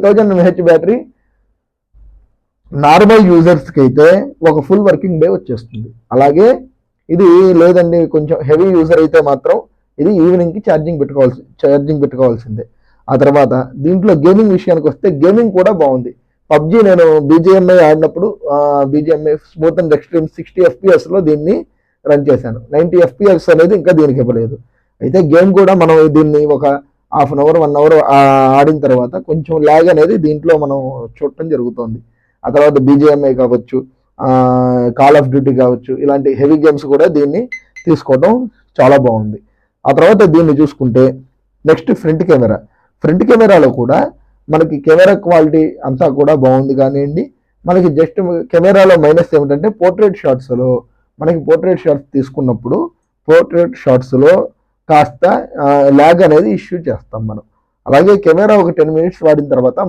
1000 mAh battery normal యూజర్స్కి అయితే ఒక full working day వచ్చేస్తుంది. అలాగే ఇది లేదండి కొంచెం హెవీ యూజర్ అయితే మాత్రం ఇది ఈవినింగ్కి ఛార్జింగ్ పెట్టుకోవాల్సిందే. ఆ తర్వాత దీంట్లో గేమింగ్ విషయానికి వస్తే గేమింగ్ కూడా బాగుంది. పబ్జి నేను బీజిఎంఐ ఆడినప్పుడు BGMI smooth and extreme 60 FPS దీన్ని రన్ చేశాను. 90 FPS అనేది ఇంకా దీనికి ఇవ్వలేదు. అయితే గేమ్ కూడా మనం దీన్ని ఒక హాఫ్ అన్ అవర్ 1 అవర్ ఆడిన తర్వాత కొంచెం ల్యాగ్ అనేది దీంట్లో మనం చూడటం జరుగుతుంది. ఆ తర్వాత బీజిఎంఐ కావచ్చు, కాల్ ఆఫ్ డ్యూటీ కావచ్చు, ఇలాంటి హెవీ గేమ్స్ కూడా దీన్ని తీసుకోవడం చాలా బాగుంది. ఆ తర్వాత దీన్ని చూసుకుంటే నెక్స్ట్ ఫ్రంట్ కెమెరాలో కూడా మనకి కెమెరా క్వాలిటీ అంతా కూడా బాగుంది కానివ్వండి. మనకి జస్ట్ కెమెరాలో మైనస్ ఏమిటంటే పోర్ట్రేట్ షాట్స్ తీసుకున్నప్పుడు పోర్ట్రేట్ షాట్స్లో కాస్త ల్యాగ్ అనేది ఇష్యూ చేస్తాం మనం. అలాగే కెమెరా ఒక 10 minutes వాడిన తర్వాత